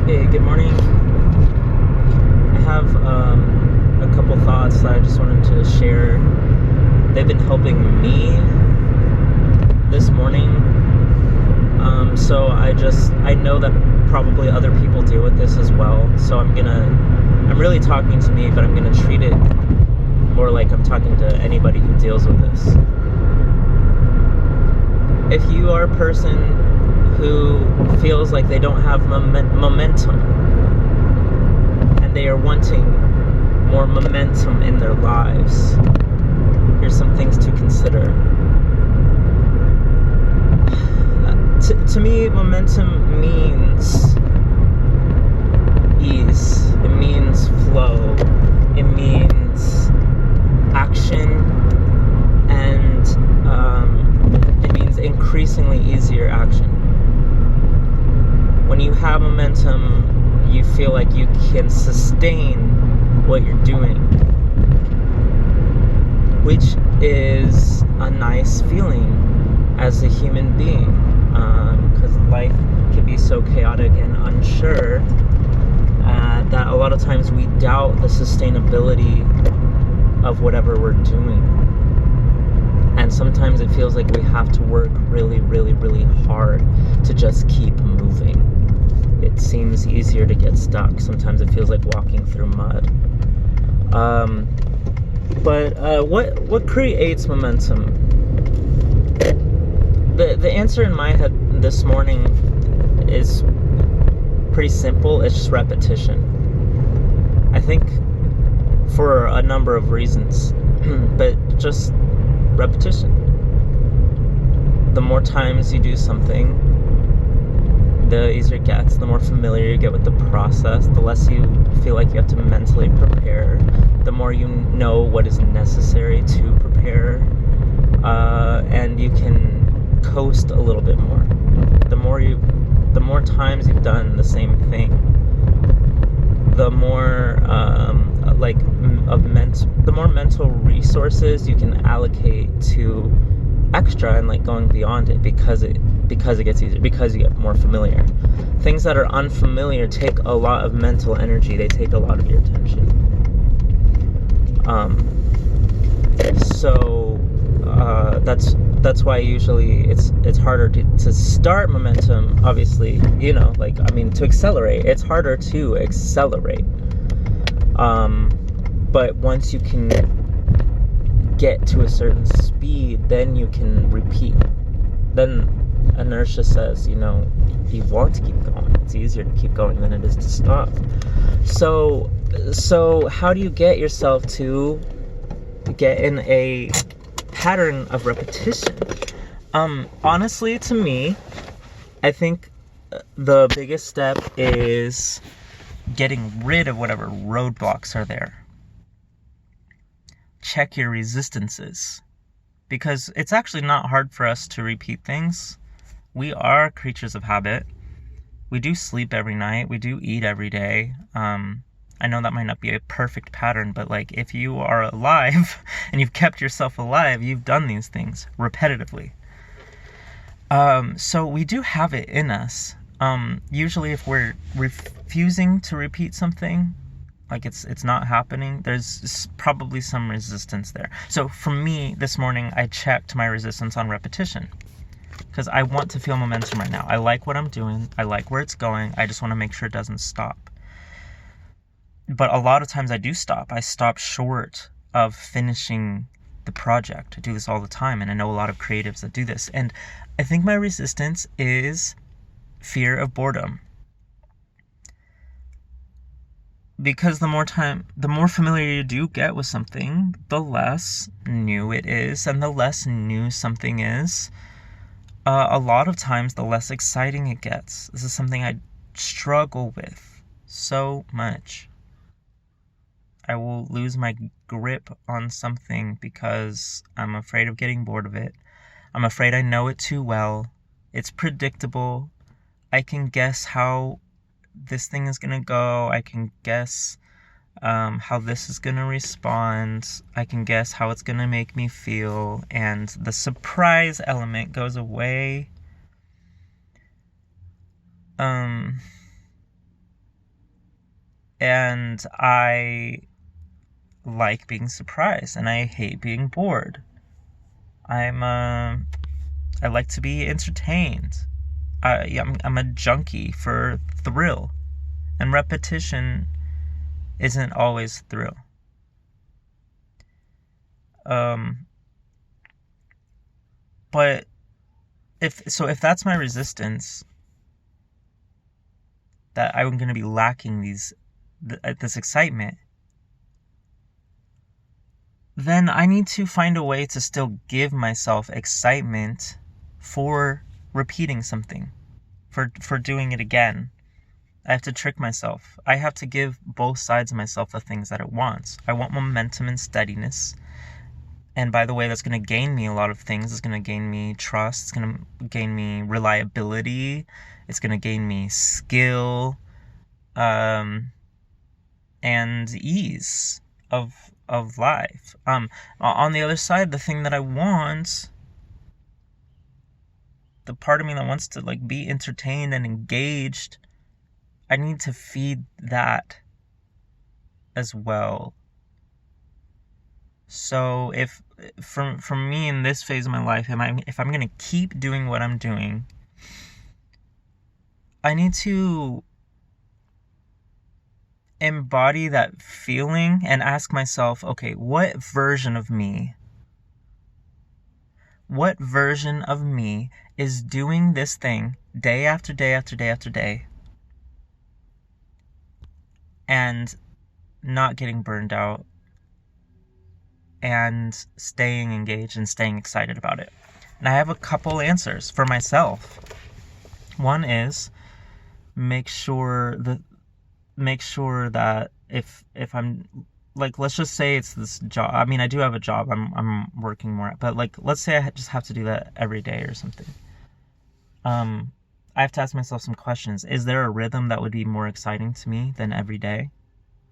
Hey, good morning. I have a couple thoughts that I just wanted to share. They've been helping me this morning. So I know that probably other people deal with this as well. So I'm really talking to me, but I'm gonna treat it more like I'm talking to anybody who deals with this. If you are a person who feels like they don't have momentum, and they are wanting more momentum in their lives, here's some things to consider. To me, momentum means ease. It means flow. It means action, and it means increasingly easier action. When you have momentum, you feel like you can sustain what you're doing, which is a nice feeling as a human being, because life can be so chaotic and unsure that a lot of times we doubt the sustainability of whatever we're doing. And sometimes it feels like we have to work really, really, really hard to just keep moving. It seems easier to get stuck. Sometimes it feels like walking through mud. But what creates momentum? The answer in my head this morning is pretty simple. It's just repetition. I think for a number of reasons, but just repetition. The more times you do something, the easier it gets. The more familiar you get with the process, the less you feel like you have to mentally prepare, the more you know what is necessary to prepare, and you can coast a little bit more. The more times you've done the same thing, the more the more mental resources you can allocate to extra and like going beyond it, because it gets easier, because you get more familiar. Things that are unfamiliar take a lot of mental energy. They take a lot of your attention. That's why usually it's harder to start momentum. Obviously, to accelerate, it's harder to accelerate. But once you can get to a certain speed, then you can repeat. Then inertia says, you want to keep going. It's easier to keep going than it is to stop. So how do you get yourself to get in a pattern of repetition? Honestly, to me, I think the biggest step is getting rid of whatever roadblocks are there. Check your resistances, because it's actually not hard for us to repeat things. We are creatures of habit. We do sleep every night. We do eat every day. I know that might not be a perfect pattern, but if you are alive and you've kept yourself alive, you've done these things repetitively. So we do have it in us. Usually if we're refusing to repeat something, it's not happening, there's probably some resistance there. So for me, this morning, I checked my resistance on repetition, because I want to feel momentum right now. I like what I'm doing. I like where it's going. I just want to make sure it doesn't stop. But a lot of times I do stop. I stop short of finishing the project. I do this all the time, and I know a lot of creatives that do this. And I think my resistance is fear of boredom. Because the more familiar you do get with something, the less new it is, and the less new something is, a lot of times the less exciting it gets. This is something I struggle with so much. I will lose my grip on something because I'm afraid of getting bored of it. I'm afraid I know it too well. It's predictable. I can guess how this thing is gonna go. I can guess how this is gonna respond. I can guess how it's gonna make me feel, and the surprise element goes away. And I like being surprised, and I hate being bored. I like to be entertained. I'm a junkie for thrill, and repetition isn't always thrill. But if that's my resistance, that I'm going to be lacking this excitement, then I need to find a way to still give myself excitement for repeating something, for doing it again. I have to trick myself. I have to give both sides of myself the things that it wants. I want momentum and steadiness. And by the way, that's going to gain me a lot of things. It's going to gain me trust. It's going to gain me reliability. It's going to gain me skill, and ease of life. On the other side, the thing that I want, the part of me that wants to like be entertained and engaged, I need to feed that as well. So if from me in this phase of my life, if I'm gonna keep doing what I'm doing, I need to embody that feeling and ask myself, okay, what version of me is doing this thing day after day after day after day and not getting burned out and staying engaged and staying excited about it? And I have a couple answers for myself. One is make sure that if I'm like, let's just say it's this job. I mean, I do have a job. I'm working more at, but like, let's say I just have to do that every day or something. I have to ask myself some questions. Is there a rhythm that would be more exciting to me than every day?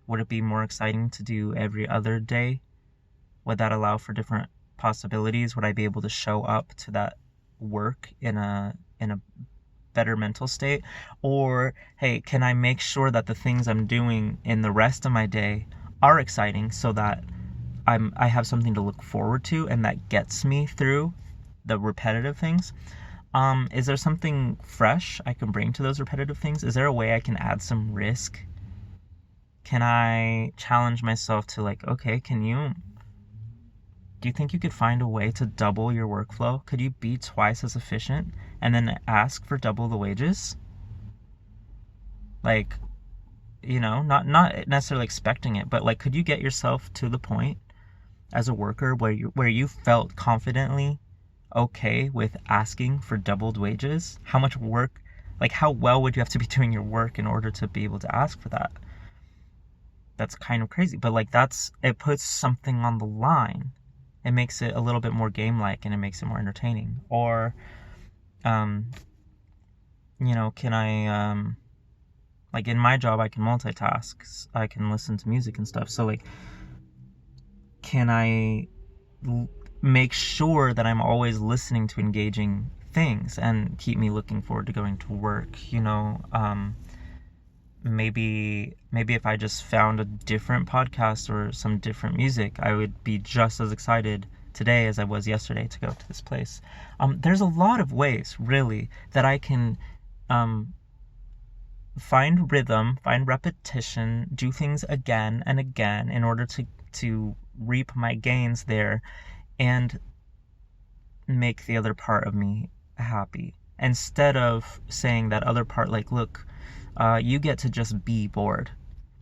Would it be more exciting to do every other day? Would that allow for different possibilities? Would I be able to show up to that work in a better mental state? Or, hey, can I make sure that the things I'm doing in the rest of my day are exciting so that I have something to look forward to and that gets me through the repetitive things? Is there something fresh I can bring to those repetitive things? Is there a way I can add some risk? Can I challenge myself to like, okay, do you think you could find a way to double your workflow? Could you be twice as efficient and then ask for double the wages? Like, not necessarily expecting it, but like, could you get yourself to the point as a worker where you felt confidently okay with asking for doubled wages? How much work, like how well would you have to be doing your work in order to be able to ask for that? That's kind of crazy, but like it puts something on the line. It makes it a little bit more game-like and it makes it more entertaining. Or, can I, like in my job, I can multitask. I can listen to music and stuff. So like, can I make sure that I'm always listening to engaging things and keep me looking forward to going to work? Maybe if I just found a different podcast or some different music, I would be just as excited today as I was yesterday to go to this place. There's a lot of ways, really, that I can find rhythm, find repetition, do things again and again in order to reap my gains there and make the other part of me happy. Instead of saying that other part, like, look, you get to just be bored.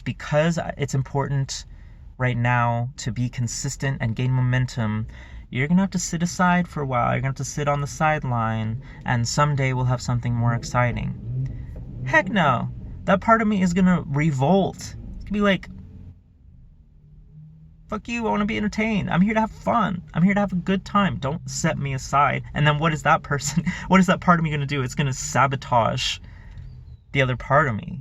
Because it's important right now to be consistent and gain momentum, you're going to have to sit aside for a while. You're going to have to sit on the sideline, and someday we'll have something more exciting. Heck no. That part of me is going to revolt. It's going to be like, fuck you, I want to be entertained. I'm here to have fun. I'm here to have a good time. Don't set me aside. And then what is that part of me going to do? It's going to sabotage the other part of me,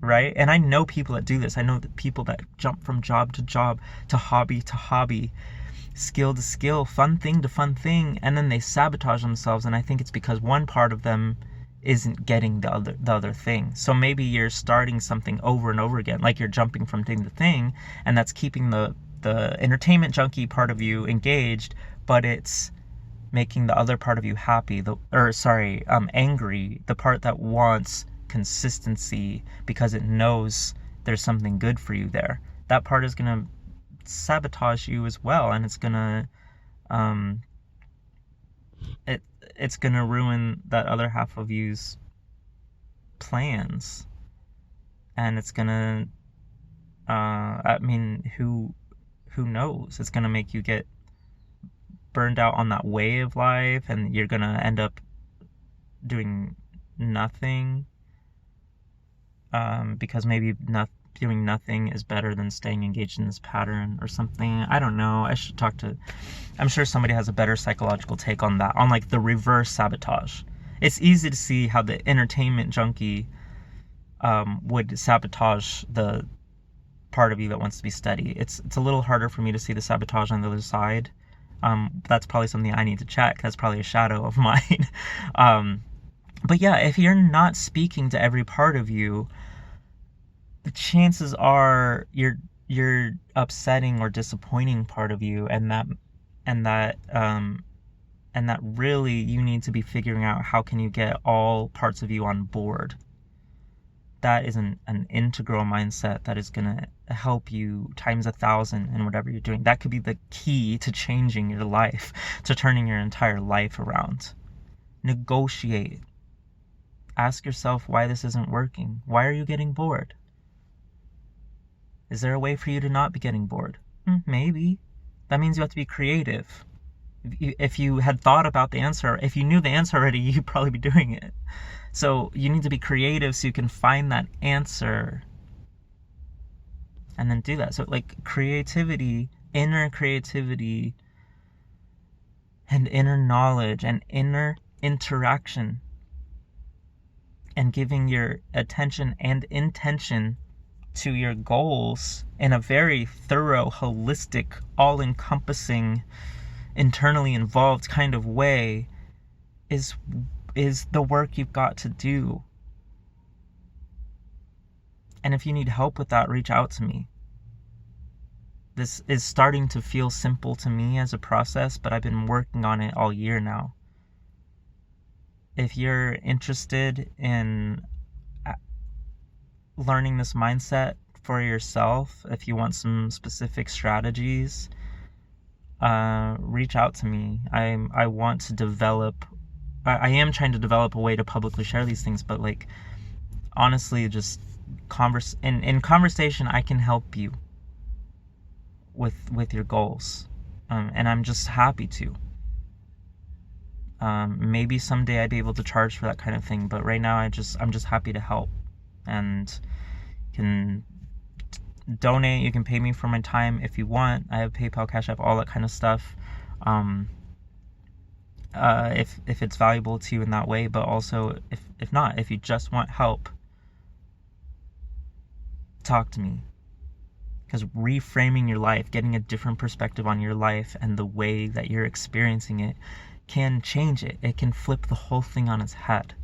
right? And I know people that do this. I know that people that jump from job to job, to hobby, skill to skill, fun thing to fun thing, and then they sabotage themselves. And I think it's because one part of them isn't getting the other thing. So maybe you're starting something over and over again, like you're jumping from thing to thing, and that's keeping the entertainment junkie part of you engaged, but it's making the other part of you happy, angry, the part that wants consistency because it knows there's something good for you there. That part is gonna sabotage you as well, and it's gonna um it's gonna ruin that other half of you's plans, and it's gonna I mean, who knows, it's gonna make you get burned out on that way of life, and you're gonna end up doing nothing, because maybe doing nothing is better than staying engaged in this pattern or something. I don't know. I'm sure somebody has a better psychological take on that, on like the reverse sabotage. It's easy to see how the entertainment junkie would sabotage the part of you that wants to be steady. It's a little harder for me to see the sabotage on the other side. That's probably something I need to check. That's probably a shadow of mine. But yeah, if you're not speaking to every part of you, the chances are you're upsetting or disappointing part of you, and that really you need to be figuring out how can you get all parts of you on board. That is an integral mindset that is going to help you times 1,000 in whatever you're doing. That could be the key to changing your life, to turning your entire life around. Negotiate. Ask yourself why this isn't working. Why are you getting bored? Is there a way for you to not be getting bored? Maybe. That means you have to be creative. If you had thought about the answer, if you knew the answer already, you'd probably be doing it. So you need to be creative so you can find that answer and then do that. So like creativity, inner creativity, and inner knowledge and inner interaction, and giving your attention and intention to your goals in a very thorough, holistic, all-encompassing, internally involved kind of way is the work you've got to do. And if you need help with that, reach out to me. This is starting to feel simple to me as a process, but I've been working on it all year now. If you're interested in learning this mindset for yourself, if you want some specific strategies, reach out to me. I want to develop. I am trying to develop a way to publicly share these things, but like honestly, just in conversation, I can help you with your goals, and I'm just happy to. Maybe someday I'd be able to charge for that kind of thing, but right now I'm just happy to help, and you can donate. You can pay me for my time if you want. I have PayPal, Cash App, all that kind of stuff. If it's valuable to you in that way, but also if not, if you just want help, talk to me. Because reframing your life, getting a different perspective on your life and the way that you're experiencing it, can change it. It can flip the whole thing on its head.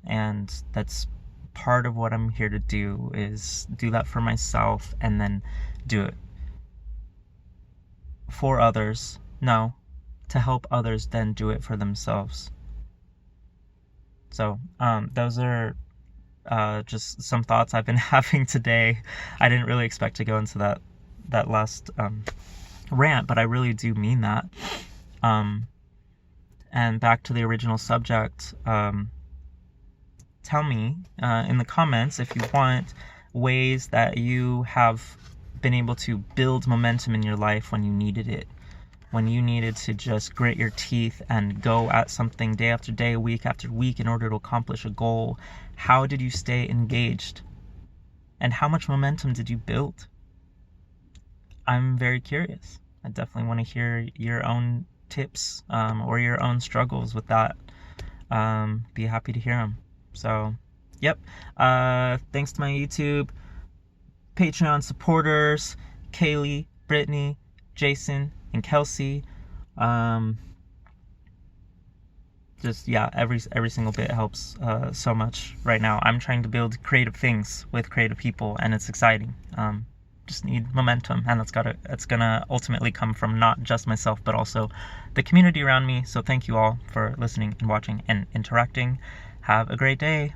And that's part of what I'm here to do, is do that for myself and then do it for others. No, to help others, then do it for themselves. So those are just some thoughts I've been having today. I didn't really expect to go into that last rant, but I really do mean that. And back to the original subject, tell me in the comments if you want ways that you have been able to build momentum in your life when you needed it, when you needed to just grit your teeth and go at something day after day, week after week in order to accomplish a goal. How did you stay engaged? And how much momentum did you build? I'm very curious. I definitely want to hear your own tips or your own struggles with that. Be happy to hear them. So, yep. Thanks to my YouTube, Patreon supporters, Kaylee, Brittany, Jason, and Kelsey. just yeah, every single bit helps so much right now. I'm trying to build creative things with creative people, and it's exciting. Just need momentum, and it's gonna ultimately come from not just myself but also the community around me. So thank you all for listening and watching and interacting. Have a great day.